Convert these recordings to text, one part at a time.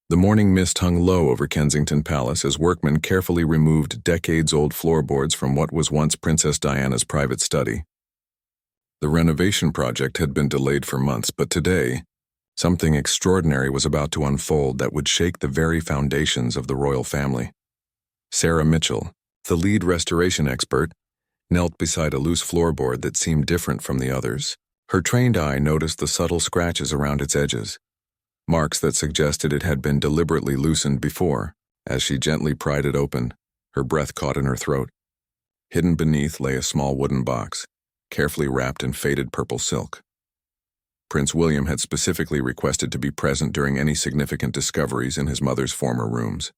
The morning mist hung low over Kensington Palace as workmen carefully removed decades-old floorboards from what was once Princess Diana's private study. The renovation project had been delayed for months, but today, something extraordinary was about to unfold that would shake the very foundations of the royal family. Sarah Mitchell, the lead restoration expert, knelt beside a loose floorboard that seemed different from the others. Her trained eye noticed the subtle scratches around its edges, marks that suggested it had been deliberately loosened before. As she gently pried it open, her breath caught in her throat. Hidden beneath lay a small wooden box, carefully wrapped in faded purple silk. Prince William had specifically requested to be present during any significant discoveries in his mother's former rooms.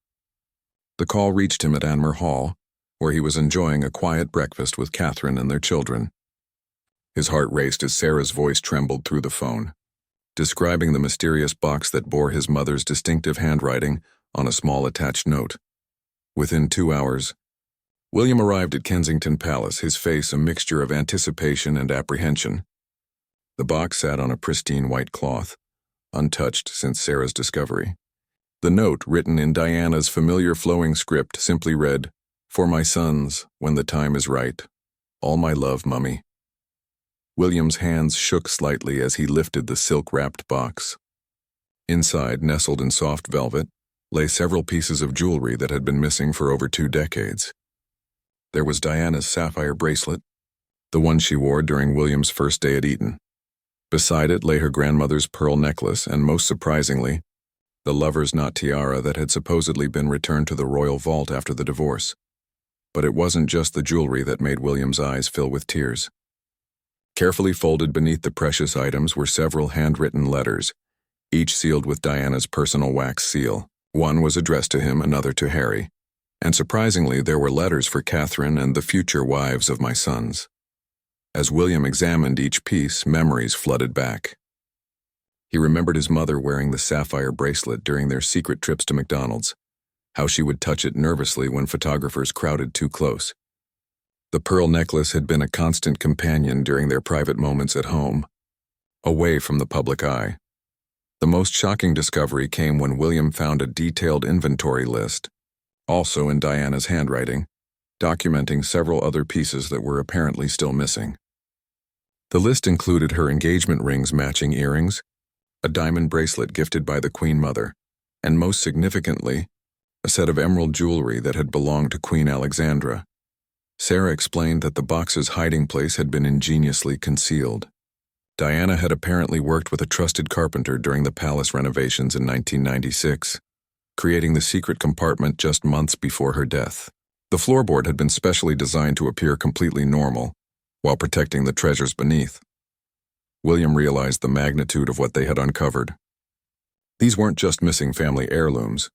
The call reached him at Anmer Hall, where he was enjoying a quiet breakfast with Catherine and their children. His heart raced as Sarah's voice trembled through the phone, describing the mysterious box that bore his mother's distinctive handwriting on a small attached note. Within 2 hours, William arrived at Kensington Palace, his face a mixture of anticipation and apprehension. The box sat on a pristine white cloth, untouched since Sarah's discovery. The note, written in Diana's familiar flowing script, simply read, "For my sons, when the time is right. All my love, Mummy." William's hands shook slightly as he lifted the silk-wrapped box. Inside, nestled in soft velvet, lay several pieces of jewelry that had been missing for over 2 decades. There was Diana's sapphire bracelet, the one she wore during William's first day at Eton. Beside it lay her grandmother's pearl necklace and, most surprisingly, the lover's knot tiara that had supposedly been returned to the royal vault after the divorce. But it wasn't just the jewelry that made William's eyes fill with tears. Carefully folded beneath the precious items were several handwritten letters, each sealed with Diana's personal wax seal. One was addressed to him, another to Harry, and surprisingly there were letters for Catherine and the future wives of my sons. As William examined each piece, memories flooded back. He remembered his mother wearing the sapphire bracelet during their secret trips to McDonald's, how she would touch it nervously when photographers crowded too close. The pearl necklace had been a constant companion during their private moments at home, away from the public eye. The most shocking discovery came when William found a detailed inventory list, also in Diana's handwriting, documenting several other pieces that were apparently still missing. The list included her engagement rings matching earrings, a diamond bracelet gifted by the Queen Mother, and most significantly, a set of emerald jewelry that had belonged to Queen Alexandra. Sarah explained that the box's hiding place had been ingeniously concealed. Diana had apparently worked with a trusted carpenter during the palace renovations in 1996, creating the secret compartment just months before her death. The floorboard had been specially designed to appear completely normal, while protecting the treasures beneath. William realized the magnitude of what they had uncovered. These weren't just missing family heirlooms.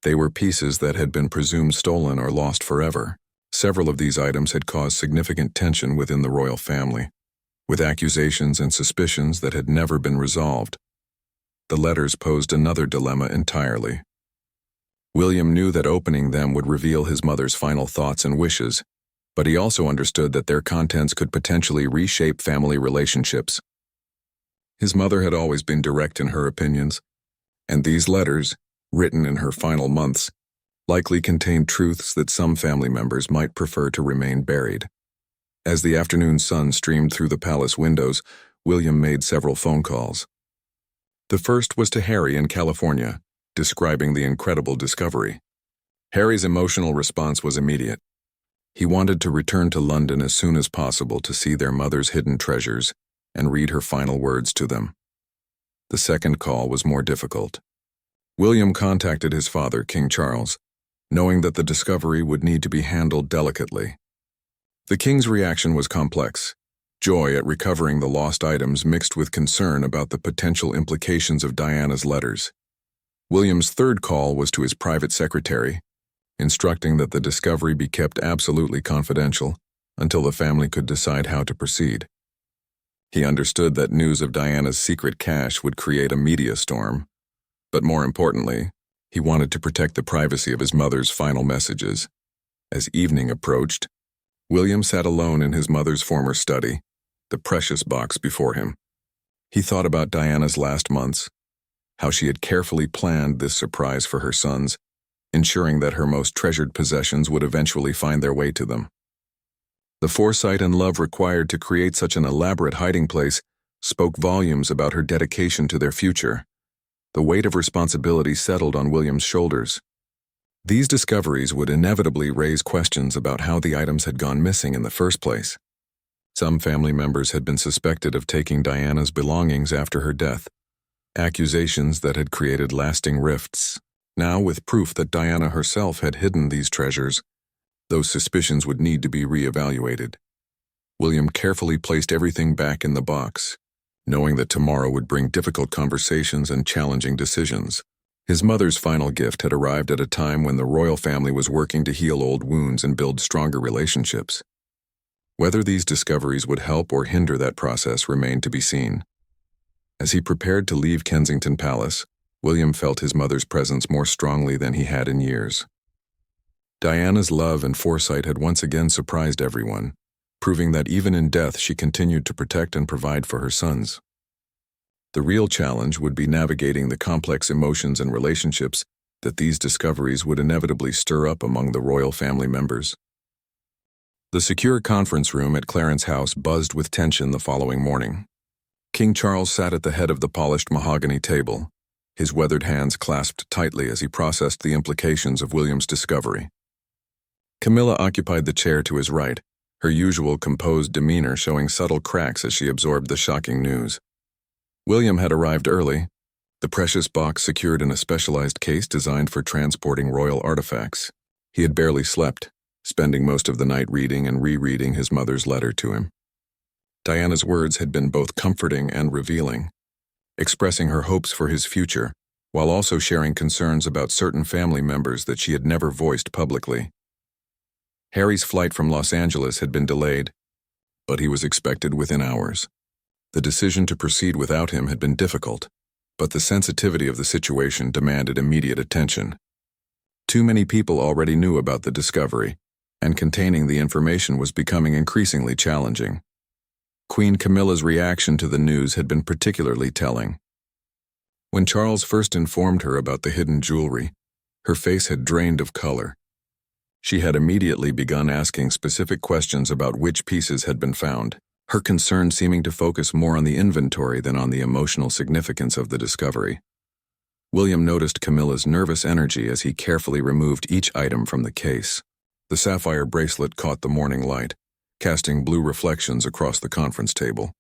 They were pieces that had been presumed stolen or lost forever. Several of these items had caused significant tension within the royal family, with accusations and suspicions that had never been resolved. The letters posed another dilemma entirely. William knew that opening them would reveal his mother's final thoughts and wishes, but he also understood that their contents could potentially reshape family relationships. His mother had always been direct in her opinions, and these letters, written in her final months, likely contained truths that some family members might prefer to remain buried. As the afternoon sun streamed through the palace windows, William made several phone calls. The first was to Harry in California, describing the incredible discovery. Harry's emotional response was immediate. He wanted to return to London as soon as possible to see their mother's hidden treasures and read her final words to them. The second call was more difficult. William contacted his father, King Charles, knowing that the discovery would need to be handled delicately. The king's reaction was complex. Joy at recovering the lost items mixed with concern about the potential implications of Diana's letters. William's third call was to his private secretary, instructing that the discovery be kept absolutely confidential until the family could decide how to proceed. He understood that news of Diana's secret cache would create a media storm, but more importantly, he wanted to protect the privacy of his mother's final messages. As evening approached, William sat alone in his mother's former study, the precious box before him. He thought about Diana's last months, how she had carefully planned this surprise for her sons, ensuring that her most treasured possessions would eventually find their way to them. The foresight and love required to create such an elaborate hiding place spoke volumes about her dedication to their future. The weight of responsibility settled on William's shoulders. These discoveries would inevitably raise questions about how the items had gone missing in the first place. Some family members had been suspected of taking Diana's belongings after her death, accusations that had created lasting rifts. Now, with proof that Diana herself had hidden these treasures, those suspicions would need to be re-evaluated. William carefully placed everything back in the box, knowing that tomorrow would bring difficult conversations and challenging decisions. His mother's final gift had arrived at a time when the royal family was working to heal old wounds and build stronger relationships. Whether these discoveries would help or hinder that process remained to be seen. As he prepared to leave Kensington Palace, William felt his mother's presence more strongly than he had in years. Diana's love and foresight had once again surprised everyone, proving that even in death she continued to protect and provide for her sons. The real challenge would be navigating the complex emotions and relationships that these discoveries would inevitably stir up among the royal family members. The secure conference room at Clarence House buzzed with tension the following morning. King Charles sat at the head of the polished mahogany table, his weathered hands clasped tightly as he processed the implications of William's discovery. Camilla occupied the chair to his right, her usual composed demeanor showing subtle cracks as she absorbed the shocking news. William had arrived early, the precious box secured in a specialized case designed for transporting royal artifacts. He had barely slept, spending most of the night reading and rereading his mother's letter to him. Diana's words had been both comforting and revealing, expressing her hopes for his future, while also sharing concerns about certain family members that she had never voiced publicly. Harry's flight from Los Angeles had been delayed, but he was expected within hours. The decision to proceed without him had been difficult, but the sensitivity of the situation demanded immediate attention. Too many people already knew about the discovery, and containing the information was becoming increasingly challenging. Queen Camilla's reaction to the news had been particularly telling. When Charles first informed her about the hidden jewelry, her face had drained of color. She had immediately begun asking specific questions about which pieces had been found, her concern seeming to focus more on the inventory than on the emotional significance of the discovery. William noticed Camilla's nervous energy as he carefully removed each item from the case. The sapphire bracelet caught the morning light, casting blue reflections across the conference table.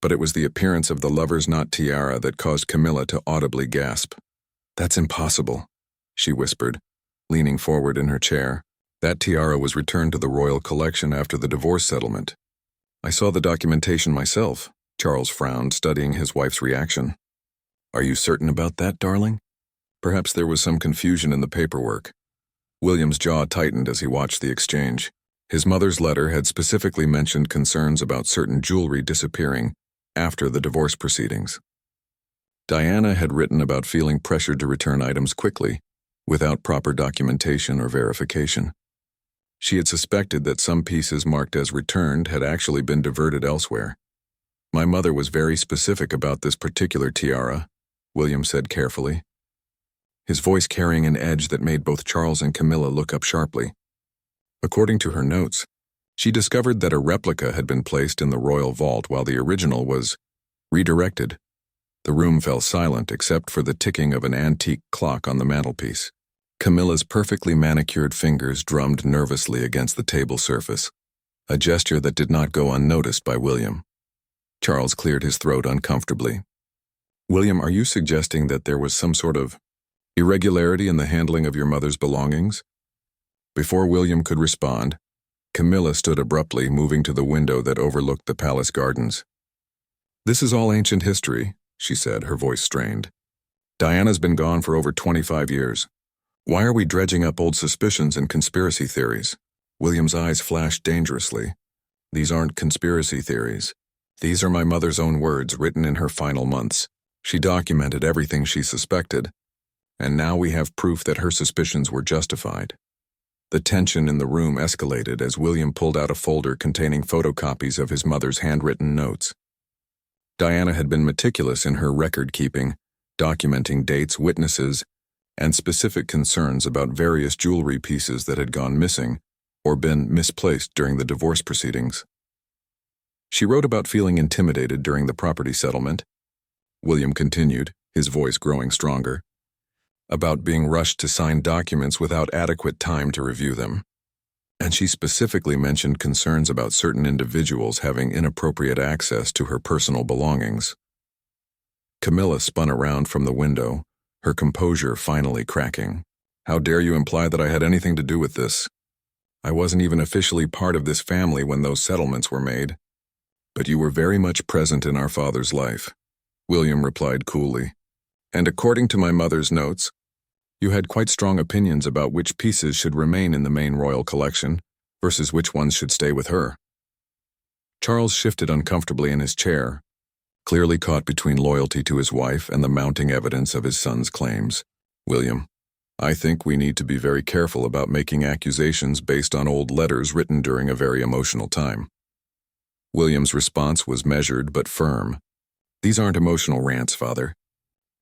But it was the appearance of the lover's knot tiara that caused Camilla to audibly gasp. "That's impossible," she whispered, leaning forward in her chair. "That tiara was returned to the royal collection after the divorce settlement." "I saw the documentation myself," Charles frowned, studying his wife's reaction. "Are you certain about that, darling?" Perhaps there was some confusion in the paperwork. William's jaw tightened as he watched the exchange. His mother's letter had specifically mentioned concerns about certain jewelry disappearing after the divorce proceedings. Diana had written about feeling pressured to return items quickly, without proper documentation or verification. She had suspected that some pieces marked as returned had actually been diverted elsewhere. "My mother was very specific about this particular tiara," William said carefully, his voice carrying an edge that made both Charles and Camilla look up sharply. According to her notes, she discovered that a replica had been placed in the royal vault while the original was redirected. The room fell silent except for the ticking of an antique clock on the mantelpiece. Camilla's perfectly manicured fingers drummed nervously against the table surface, a gesture that did not go unnoticed by William. Charles cleared his throat uncomfortably. "William, are you suggesting that there was some sort of irregularity in the handling of your mother's belongings?" Before William could respond, Camilla stood abruptly, moving to the window that overlooked the palace gardens. "This is all ancient history," she said, her voice strained. "Diana's been gone for over 25 years. Why are we dredging up old suspicions and conspiracy theories?" William's eyes flashed dangerously. "These aren't conspiracy theories. These are my mother's own words written in her final months. She documented everything she suspected, and now we have proof that her suspicions were justified." The tension in the room escalated as William pulled out a folder containing photocopies of his mother's handwritten notes. Diana had been meticulous in her record-keeping, documenting dates, witnesses, and specific concerns about various jewelry pieces that had gone missing or been misplaced during the divorce proceedings. She wrote about feeling intimidated during the property settlement. William continued, his voice growing stronger, about being rushed to sign documents without adequate time to review them. And she specifically mentioned concerns about certain individuals having inappropriate access to her personal belongings. Camilla spun around from the window, her composure finally cracking. How dare you imply that I had anything to do with this? I wasn't even officially part of this family when those settlements were made. But you were very much present in our father's life, William replied coolly. And according to my mother's notes, you had quite strong opinions about which pieces should remain in the main royal collection versus which ones should stay with her. Charles shifted uncomfortably in his chair, clearly caught between loyalty to his wife and the mounting evidence of his son's claims. William, I think we need to be very careful about making accusations based on old letters written during a very emotional time. William's response was measured but firm. These aren't emotional rants, Father.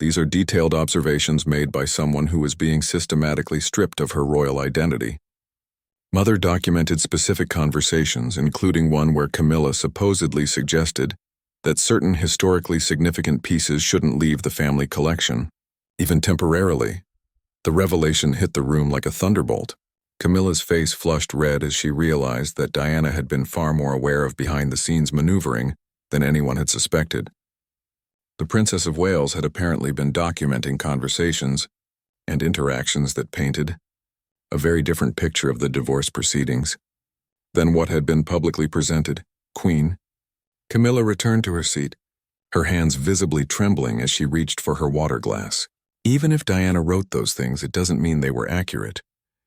These are detailed observations made by someone who was being systematically stripped of her royal identity. Mother documented specific conversations, including one where Camilla supposedly suggested that certain historically significant pieces shouldn't leave the family collection, even temporarily. The revelation hit the room like a thunderbolt. Camilla's face flushed red as she realized that Diana had been far more aware of behind-the-scenes maneuvering than anyone had suspected. The Princess of Wales had apparently been documenting conversations and interactions that painted a very different picture of the divorce proceedings than what had been publicly presented. Queen. Camilla returned to her seat, her hands visibly trembling as she reached for her water glass. Even if Diana wrote those things, it doesn't mean they were accurate.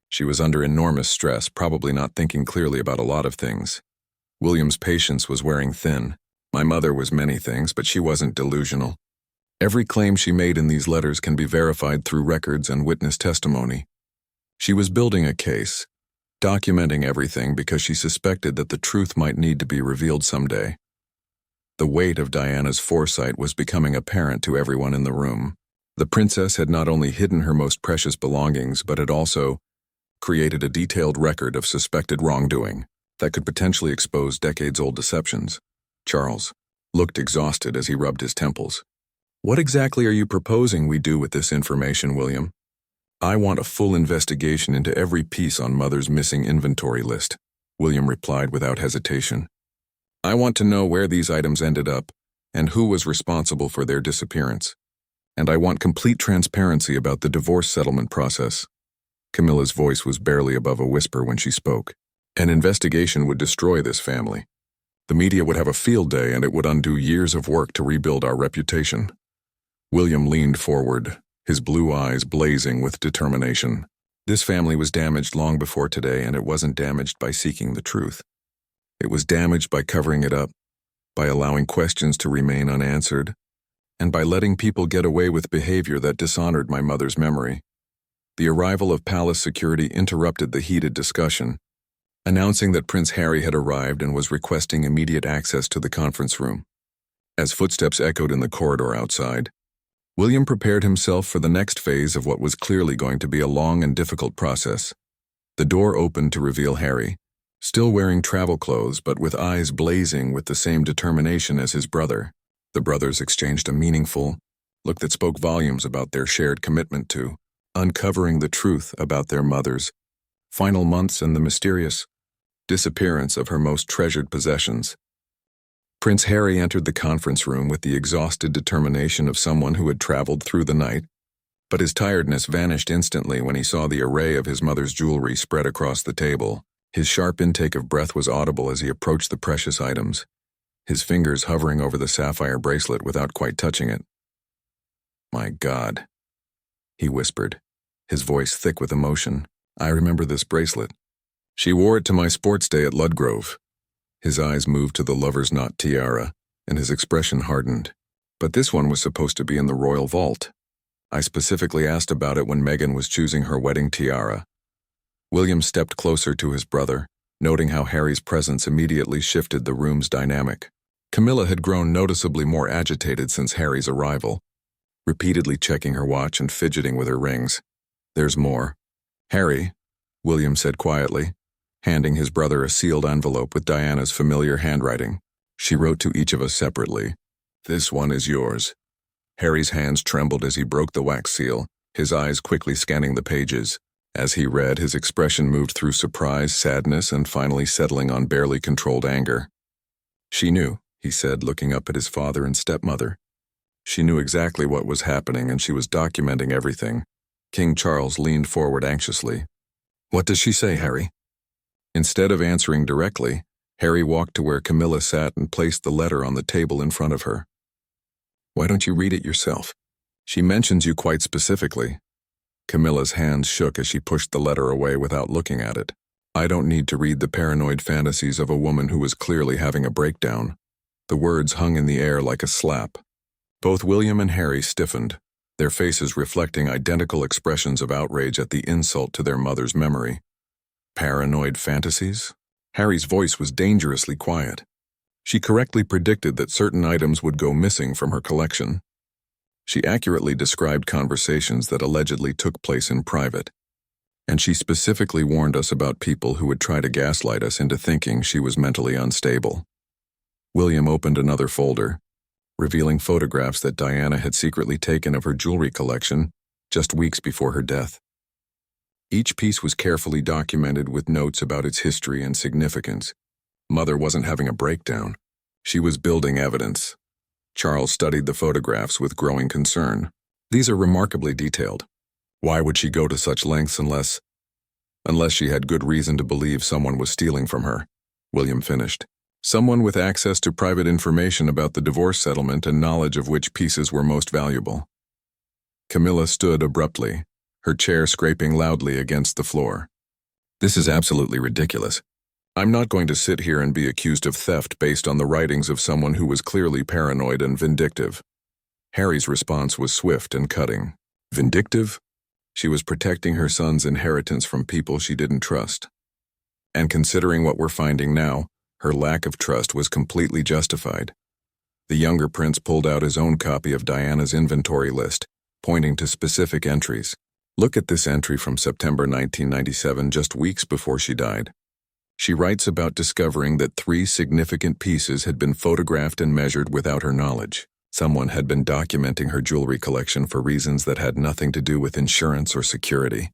She was under enormous stress, probably not thinking clearly about a lot of things. William's patience was wearing thin. My mother was many things, but she wasn't delusional. Every claim she made in these letters can be verified through records and witness testimony. She was building a case, documenting everything because she suspected that the truth might need to be revealed someday. The weight of Diana's foresight was becoming apparent to everyone in the room. The princess had not only hidden her most precious belongings, but had also created a detailed record of suspected wrongdoing that could potentially expose decades-old deceptions. Charles looked exhausted as he rubbed his temples. What exactly are you proposing we do with this information, William? I want a full investigation into every piece on Mother's missing inventory list, William replied without hesitation. I want to know where these items ended up and who was responsible for their disappearance. And I want complete transparency about the divorce settlement process. Camilla's voice was barely above a whisper when she spoke. An investigation would destroy this family. The media would have a field day and it would undo years of work to rebuild our reputation. William leaned forward, his blue eyes blazing with determination. This family was damaged long before today, and it wasn't damaged by seeking the truth. It was damaged by covering it up, by allowing questions to remain unanswered, and by letting people get away with behavior that dishonored my mother's memory. The arrival of palace security interrupted the heated discussion, announcing that Prince Harry had arrived and was requesting immediate access to the conference room. As footsteps echoed in the corridor outside, William prepared himself for the next phase of what was clearly going to be a long and difficult process. The door opened to reveal Harry, still wearing travel clothes but with eyes blazing with the same determination as his brother. The brothers exchanged a meaningful look that spoke volumes about their shared commitment to uncovering the truth about their mother's final months and the mysterious disappearance of her most treasured possessions. Prince Harry entered the conference room with the exhausted determination of someone who had traveled through the night, but his tiredness vanished instantly when he saw the array of his mother's jewelry spread across the table. His sharp intake of breath was audible as he approached the precious items, his fingers hovering over the sapphire bracelet without quite touching it. "My God," he whispered, his voice thick with emotion. "I remember this bracelet. She wore it to my sports day at Ludgrove." His eyes moved to the lover's knot tiara, and his expression hardened. "But this one was supposed to be in the royal vault. I specifically asked about it when Meghan was choosing her wedding tiara." William stepped closer to his brother, noting how Harry's presence immediately shifted the room's dynamic. Camilla had grown noticeably more agitated since Harry's arrival. repeatedly checking her watch and fidgeting with her rings. "There's more." "Harry," William said quietly, handing his brother a sealed envelope with Diana's familiar handwriting. She wrote to each of us separately. "This one is yours." Harry's hands trembled as he broke the wax seal, his eyes quickly scanning the pages. As he read, his expression moved through surprise, sadness, and finally settling on barely controlled anger. "She knew," he said, looking up at his father and stepmother. "She knew exactly what was happening, and she was documenting everything." King Charles leaned forward anxiously. "What does she say, Harry?" Instead of answering directly, Harry walked to where Camilla sat and placed the letter on the table in front of her. "Why don't you read it yourself? She mentions you quite specifically." Camilla's hands shook as she pushed the letter away without looking at it. "I don't need to read the paranoid fantasies of a woman who was clearly having a breakdown." The words hung in the air like a slap. Both William and Harry stiffened, their faces reflecting identical expressions of outrage at the insult to their mother's memory. Paranoid fantasies? Harry's voice was dangerously quiet. She correctly predicted that certain items would go missing from her collection. She accurately described conversations that allegedly took place in private. And she specifically warned us about people who would try to gaslight us into thinking she was mentally unstable. William opened another folder, revealing photographs that Diana had secretly taken of her jewelry collection just weeks before her death. Each piece was carefully documented with notes about its history and significance. Mother wasn't having a breakdown. She was building evidence. Charles studied the photographs with growing concern. "These are remarkably detailed. Why would she go to such lengths unless she had good reason to believe someone was stealing from her?" William finished. "Someone with access to private information about the divorce settlement and knowledge of which pieces were most valuable." Camilla stood abruptly, her chair scraping loudly against the floor. "This is absolutely ridiculous. I'm not going to sit here and be accused of theft based on the writings of someone who was clearly paranoid and vindictive." Harry's response was swift and cutting. "Vindictive?" She was protecting her son's inheritance from people she didn't trust. And considering what we're finding now, her lack of trust was completely justified. The younger prince pulled out his own copy of Diana's inventory list, pointing to specific entries. "Look at this entry from September 1997, just weeks before she died. She writes about discovering that 3 significant pieces had been photographed and measured without her knowledge. Someone had been documenting her jewelry collection for reasons that had nothing to do with insurance or security."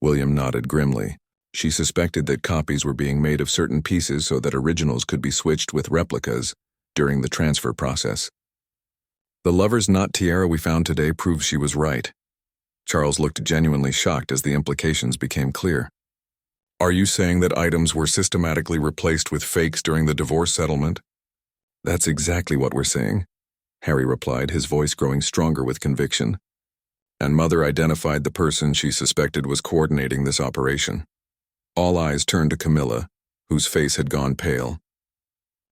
William nodded grimly. She suspected that copies were being made of certain pieces so that originals could be switched with replicas during the transfer process. "The lover's knot tiara we found today proves she was right." Charles looked genuinely shocked as the implications became clear. "Are you saying that items were systematically replaced with fakes during the divorce settlement?" "That's exactly what we're saying," Harry replied, his voice growing stronger with conviction. "And Mother identified the person she suspected was coordinating this operation." All eyes turned to Camilla, whose face had gone pale.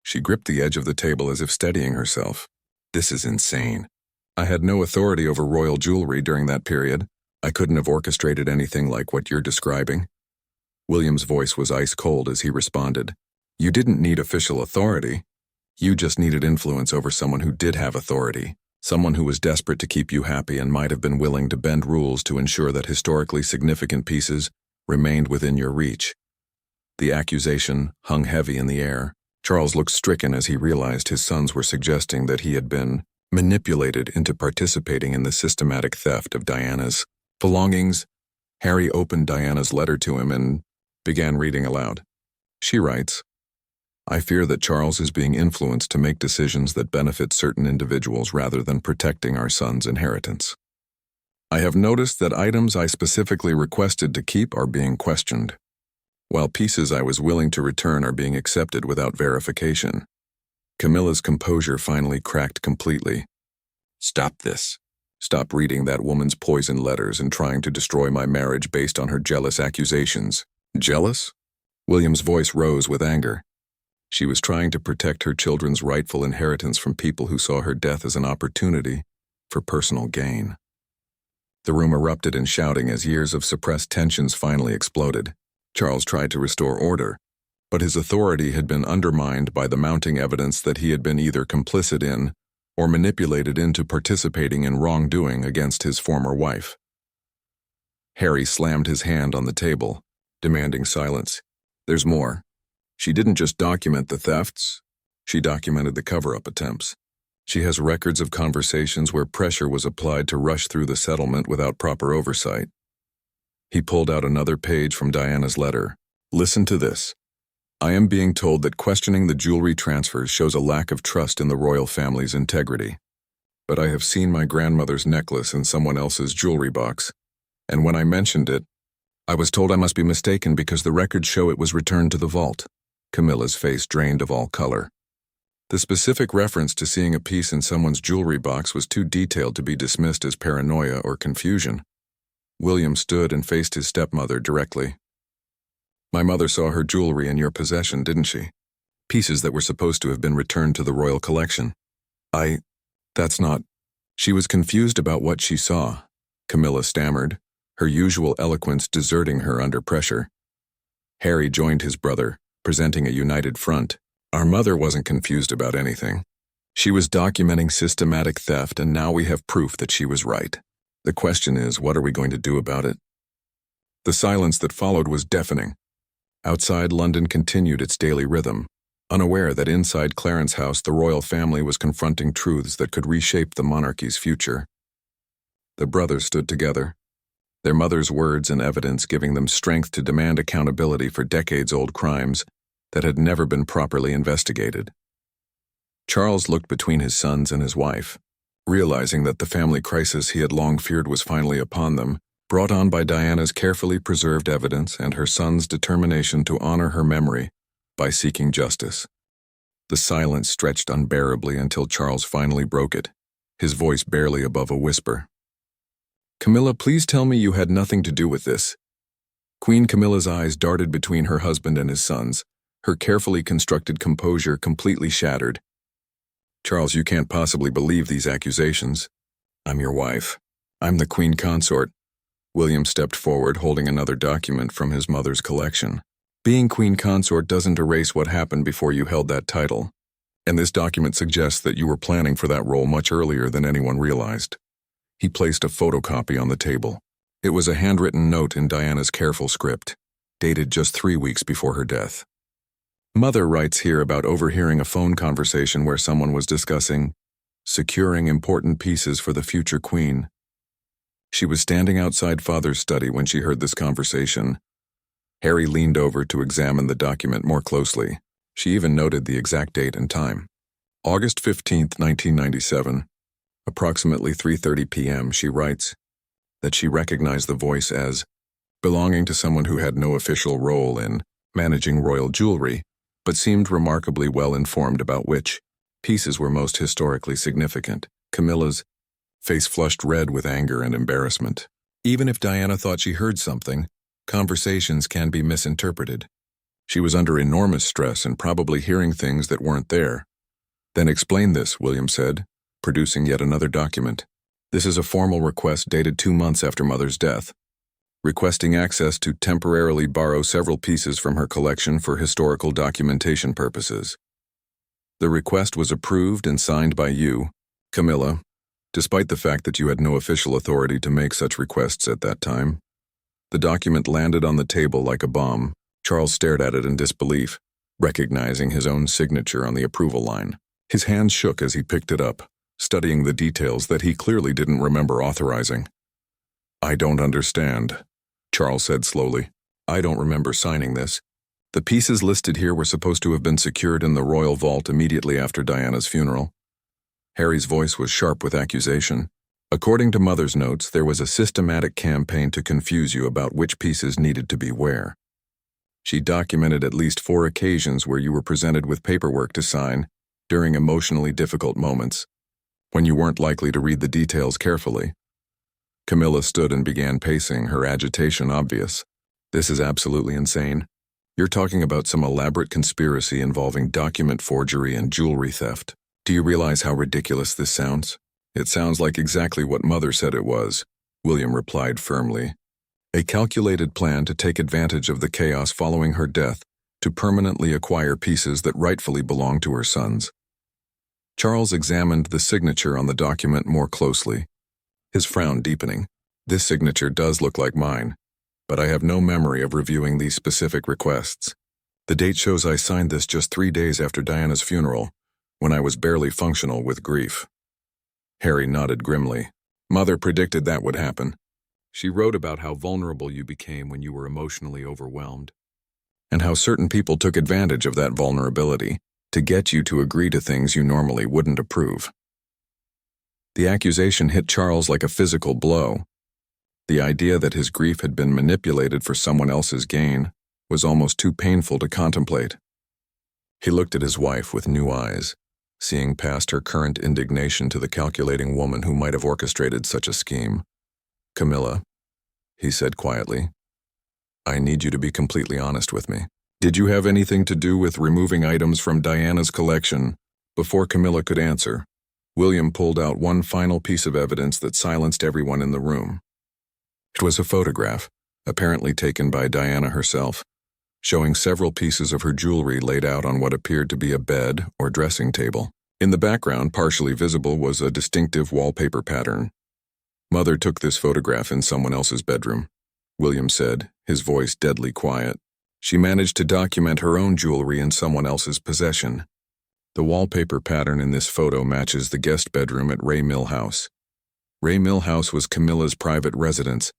She gripped the edge of the table as if steadying herself. "This is insane. I had no authority over royal jewelry during that period. I couldn't have orchestrated anything like what you're describing." William's voice was ice cold as he responded. "You didn't need official authority. You just needed influence over someone who did have authority, someone who was desperate to keep you happy and might have been willing to bend rules to ensure that historically significant pieces remained within your reach." The accusation hung heavy in the air. Charles looked stricken as he realized his sons were suggesting that he had been manipulated into participating in the systematic theft of Diana's belongings. Harry opened Diana's letter to him and began reading aloud. She writes, "I fear that Charles is being influenced to make decisions that benefit certain individuals rather than protecting our son's inheritance. I have noticed that items I specifically requested to keep are being questioned, while pieces I was willing to return are being accepted without verification." Camilla's composure finally cracked completely. "Stop this. Stop reading that woman's poisoned letters and trying to destroy my marriage based on her jealous accusations." "Jealous?" William's voice rose with anger. She was trying to protect her children's rightful inheritance from people who saw her death as an opportunity for personal gain. The room erupted in shouting as years of suppressed tensions finally exploded. Charles tried to restore order, but his authority had been undermined by the mounting evidence that he had been either complicit in or manipulated into participating in wrongdoing against his former wife. Harry slammed his hand on the table, demanding silence. There's more. She didn't just document the thefts, she documented the cover-up attempts. She has records of conversations where pressure was applied to rush through the settlement without proper oversight. He pulled out another page from Diana's letter. Listen to this. I am being told that questioning the jewelry transfers shows a lack of trust in the royal family's integrity. But I have seen my grandmother's necklace in someone else's jewelry box, and when I mentioned it, I was told I must be mistaken because the records show it was returned to the vault. Camilla's face drained of all color. The specific reference to seeing a piece in someone's jewelry box was too detailed to be dismissed as paranoia or confusion. William stood and faced his stepmother directly. My mother saw her jewelry in your possession, didn't she? Pieces that were supposed to have been returned to the royal collection. That's not... She was confused about what she saw, Camilla stammered, her usual eloquence deserting her under pressure. Harry joined his brother, presenting a united front. Our mother wasn't confused about anything. She was documenting systematic theft, and now we have proof that she was right. The question is, what are we going to do about it? The silence that followed was deafening. Outside, London continued its daily rhythm, unaware that inside Clarence House the royal family was confronting truths that could reshape the monarchy's future. The brothers stood together, their mother's words and evidence giving them strength to demand accountability for decades-old crimes that had never been properly investigated. Charles looked between his sons and his wife, realizing that the family crisis he had long feared was finally upon them, brought on by Diana's carefully preserved evidence and her son's determination to honor her memory by seeking justice. The silence stretched unbearably until Charles finally broke it, his voice barely above a whisper. Camilla, please tell me you had nothing to do with this. Queen Camilla's eyes darted between her husband and his sons, her carefully constructed composure completely shattered. Charles, you can't possibly believe these accusations. I'm your wife. I'm the queen consort. William stepped forward, holding another document from his mother's collection. Being queen consort doesn't erase what happened before you held that title, and this document suggests that you were planning for that role much earlier than anyone realized. He placed a photocopy on the table. It was a handwritten note in Diana's careful script, dated just 3 weeks before her death. Mother writes here about overhearing a phone conversation where someone was discussing securing important pieces for the future queen. She was standing outside Father's study when she heard this conversation. Harry leaned over to examine the document more closely. She even noted the exact date and time. August 15th, 1997. Approximately 3:30 p.m., she writes that she recognized the voice as belonging to someone who had no official role in managing royal jewelry, but seemed remarkably well informed about which pieces were most historically significant. Camilla's face flushed red with anger and embarrassment. Even if Diana thought she heard something, conversations can be misinterpreted. She was under enormous stress and probably hearing things that weren't there. Then explain this, William said, producing yet another document. This is a formal request dated 2 months after Mother's death, requesting access to temporarily borrow several pieces from her collection for historical documentation purposes. The request was approved and signed by you, Camilla, despite the fact that you had no official authority to make such requests at that time. The document landed on the table like a bomb. Charles stared at it in disbelief, recognizing his own signature on the approval line. His hands shook as he picked it up, studying the details that he clearly didn't remember authorizing. I don't understand, Charles said slowly. I don't remember signing this. The pieces listed here were supposed to have been secured in the royal vault immediately after Diana's funeral. Harry's voice was sharp with accusation. According to Mother's notes, there was a systematic campaign to confuse you about which pieces needed to be where. She documented at least 4 occasions where you were presented with paperwork to sign during emotionally difficult moments, when you weren't likely to read the details carefully. Camilla stood and began pacing, her agitation obvious. This is absolutely insane. You're talking about some elaborate conspiracy involving document forgery and jewelry theft. Do you realize how ridiculous this sounds? It sounds like exactly what Mother said it was, William replied firmly. A calculated plan to take advantage of the chaos following her death to permanently acquire pieces that rightfully belong to her sons. Charles examined the signature on the document more closely, his frown deepening. This signature does look like mine, but I have no memory of reviewing these specific requests. The date shows I signed this just 3 days after Diana's funeral, when I was barely functional with grief. Harry nodded grimly. Mother predicted that would happen. She wrote about how vulnerable you became when you were emotionally overwhelmed, and how certain people took advantage of that vulnerability to get you to agree to things you normally wouldn't approve. The accusation hit Charles like a physical blow. The idea that his grief had been manipulated for someone else's gain was almost too painful to contemplate. He looked at his wife with new eyes, seeing past her current indignation to the calculating woman who might have orchestrated such a scheme. Camilla, he said quietly, I need you to be completely honest with me. Did you have anything to do with removing items from Diana's collection? Before Camilla could answer, William pulled out one final piece of evidence that silenced everyone in the room. It was a photograph, apparently taken by Diana herself, showing several pieces of her jewelry laid out on what appeared to be a bed or dressing table. In the background, partially visible, was a distinctive wallpaper pattern. Mother took this photograph in someone else's bedroom, William said, his voice deadly quiet. She managed to document her own jewelry in someone else's possession. The wallpaper pattern in this photo matches the guest bedroom at Ray Mill House. Ray Mill House was Camilla's private residence,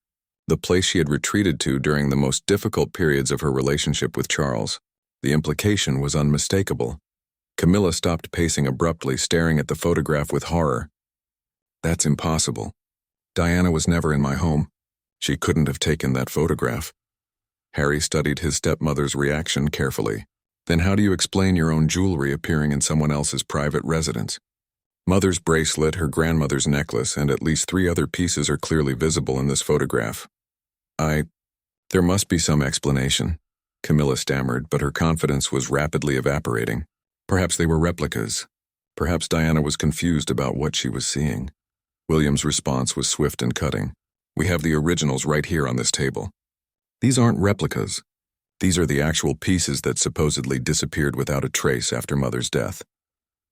the place she had retreated to during the most difficult periods of her relationship with Charles. The implication was unmistakable. Camilla stopped pacing abruptly, staring at the photograph with horror. That's impossible. Diana was never in my home. She couldn't have taken that photograph. Harry studied his stepmother's reaction carefully. Then how do you explain your own jewelry appearing in someone else's private residence? Mother's bracelet, her grandmother's necklace, and at least 3 other pieces are clearly visible in this photograph. There must be some explanation, Camilla stammered, but her confidence was rapidly evaporating. Perhaps they were replicas. Perhaps Diana was confused about what she was seeing. William's response was swift and cutting. We have the originals right here on this table. These aren't replicas. These are the actual pieces that supposedly disappeared without a trace after Mother's death.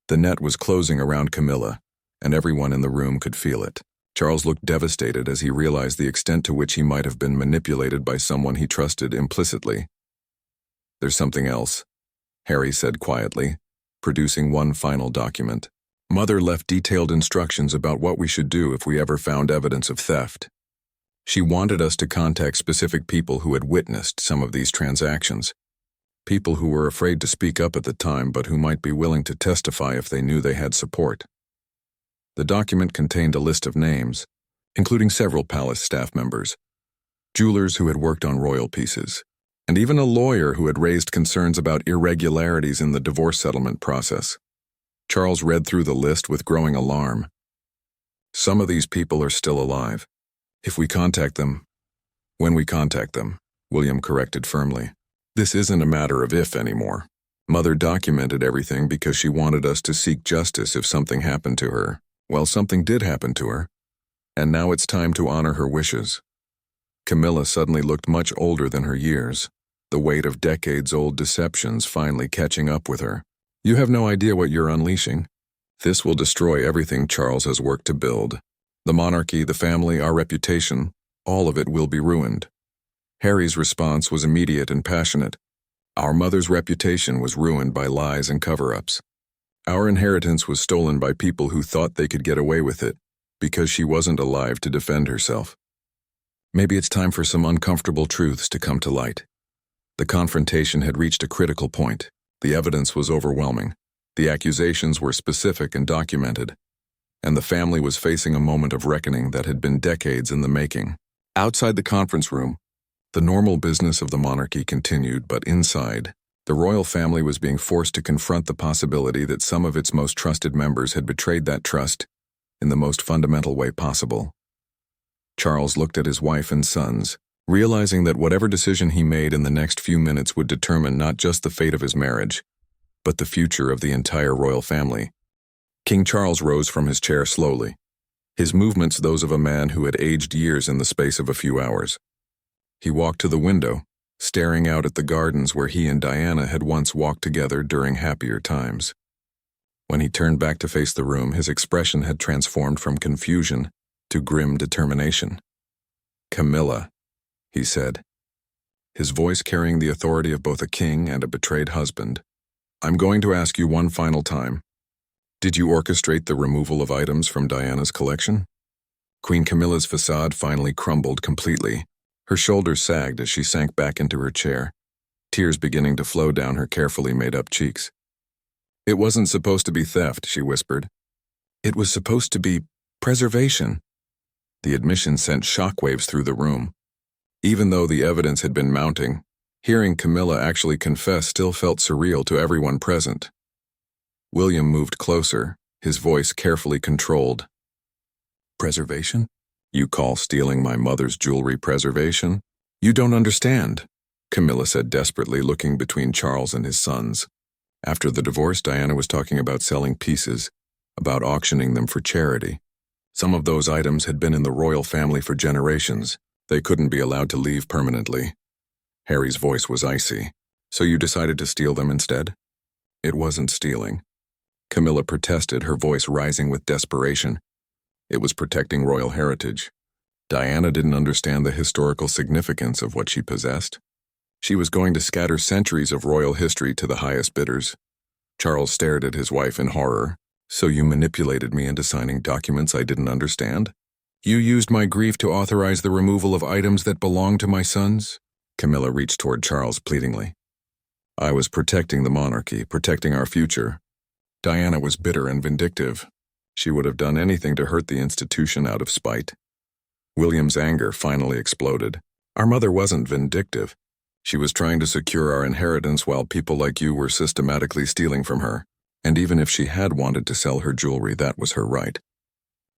The net was closing around Camilla, and everyone in the room could feel it. Charles looked devastated as he realized the extent to which he might have been manipulated by someone he trusted implicitly. There's something else, Harry said quietly, producing one final document. Mother left detailed instructions about what we should do if we ever found evidence of theft. She wanted us to contact specific people who had witnessed some of these transactions. People who were afraid to speak up at the time but who might be willing to testify if they knew they had support. The document contained a list of names, including several palace staff members, jewelers who had worked on royal pieces, and even a lawyer who had raised concerns about irregularities in the divorce settlement process. Charles read through the list with growing alarm. Some of these people are still alive. If we contact them, when we contact them, William corrected firmly. This isn't a matter of if anymore. Mother documented everything because she wanted us to seek justice if something happened to her. Well, something did happen to her, and now it's time to honor her wishes. Camilla suddenly looked much older than her years, the weight of decades-old deceptions finally catching up with her. You have no idea what you're unleashing. This will destroy everything Charles has worked to build. The monarchy, the family, our reputation, all of it will be ruined. Harry's response was immediate and passionate. Our mother's reputation was ruined by lies and cover-ups. Our inheritance was stolen by people who thought they could get away with it because she wasn't alive to defend herself. Maybe it's time for some uncomfortable truths to come to light. The confrontation had reached a critical point. The evidence was overwhelming. The accusations were specific and documented, and the family was facing a moment of reckoning that had been decades in the making. Outside the conference room, the normal business of the monarchy continued, but inside, the royal family was being forced to confront the possibility that some of its most trusted members had betrayed that trust in the most fundamental way possible. Charles looked at his wife and sons, realizing that whatever decision he made in the next few minutes would determine not just the fate of his marriage, but the future of the entire royal family. King Charles rose from his chair slowly, his movements those of a man who had aged years in the space of a few hours. He walked to the window, staring out at the gardens where he and Diana had once walked together during happier times. When he turned back to face the room, his expression had transformed from confusion to grim determination. "Camilla," he said, his voice carrying the authority of both a king and a betrayed husband, "I'm going to ask you one final time. Did you orchestrate the removal of items from Diana's collection?" Queen Camilla's facade finally crumbled completely. Her shoulders sagged as she sank back into her chair, tears beginning to flow down her carefully made-up cheeks. "It wasn't supposed to be theft," she whispered. "It was supposed to be preservation." The admission sent shockwaves through the room. Even though the evidence had been mounting, hearing Camilla actually confess still felt surreal to everyone present. William moved closer, his voice carefully controlled. "Preservation? You call stealing my mother's jewelry preservation? You don't understand," Camilla said desperately, looking between Charles and his sons. After the divorce, Diana was talking about selling pieces, about auctioning them for charity. Some of those items had been in the royal family for generations. They couldn't be allowed to leave permanently. Harry's voice was icy. "So you decided to steal them instead?" "It wasn't stealing," Camilla protested, her voice rising with desperation. "It was protecting royal heritage." Diana didn't understand the historical significance of what she possessed. She was going to scatter centuries of royal history to the highest bidders. Charles stared at his wife in horror. "So you manipulated me into signing documents I didn't understand? You used my grief to authorize the removal of items that belong to my sons?" Camilla reached toward Charles pleadingly. "I was protecting the monarchy, protecting our future." Diana was bitter and vindictive. She would have done anything to hurt the institution out of spite. William's anger finally exploded. "Our mother wasn't vindictive. She was trying to secure our inheritance while people like you were systematically stealing from her. And even if she had wanted to sell her jewelry, that was her right.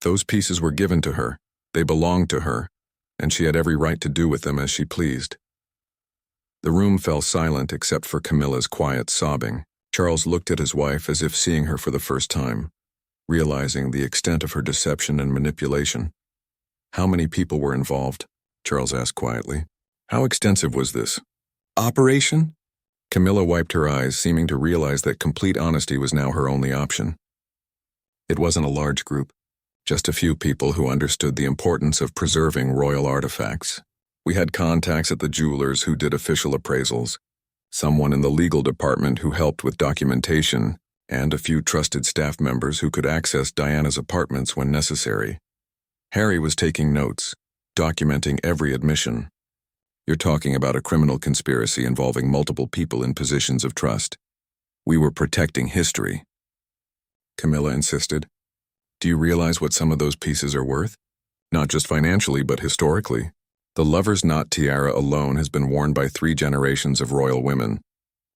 Those pieces were given to her, they belonged to her, and she had every right to do with them as she pleased." The room fell silent except for Camilla's quiet sobbing. Charles looked at his wife as if seeing her for the first time, realizing the extent of her deception and manipulation. "How many people were involved?" Charles asked quietly. "How extensive was this operation?" Camilla wiped her eyes, seeming to realize that complete honesty was now her only option. "It wasn't a large group, just a few people who understood the importance of preserving royal artifacts. We had contacts at the jewelers who did official appraisals, someone in the legal department who helped with documentation, and a few trusted staff members who could access Diana's apartments when necessary. Harry was taking notes, documenting every admission. You're talking about a criminal conspiracy involving multiple people in positions of trust. We were protecting history." Camilla insisted. "Do you realize what some of those pieces are worth? Not just financially, but historically. The lover's knot tiara alone has been worn by 3 generations of royal women.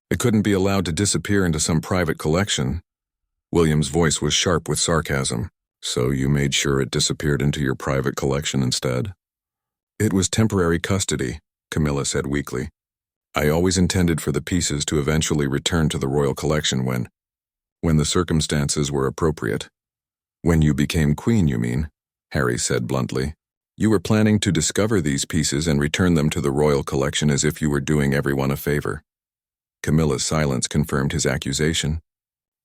It couldn't be allowed to disappear into some private collection." William's voice was sharp with sarcasm. "So you made sure it disappeared into your private collection instead?" "It was temporary custody," Camilla said weakly. "I always intended for the pieces to eventually return to the royal collection when the circumstances were appropriate." "When you became queen, you mean?" Harry said bluntly. "You were planning to discover these pieces and return them to the royal collection as if you were doing everyone a favor." Camilla's silence confirmed his accusation.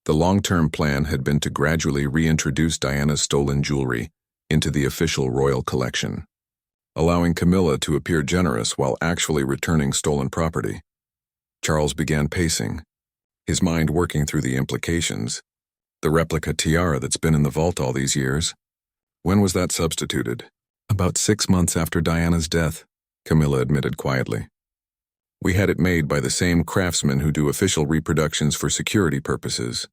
The long-term plan had been to gradually reintroduce Diana's stolen jewelry into the official royal collection, allowing Camilla to appear generous while actually returning stolen property. Charles began pacing, his mind working through the implications. The replica tiara that's been in the vault all these years. When was that substituted? "About 6 months after Diana's death," Camilla admitted quietly. "We had it made by the same craftsmen who do official reproductions for security purposes.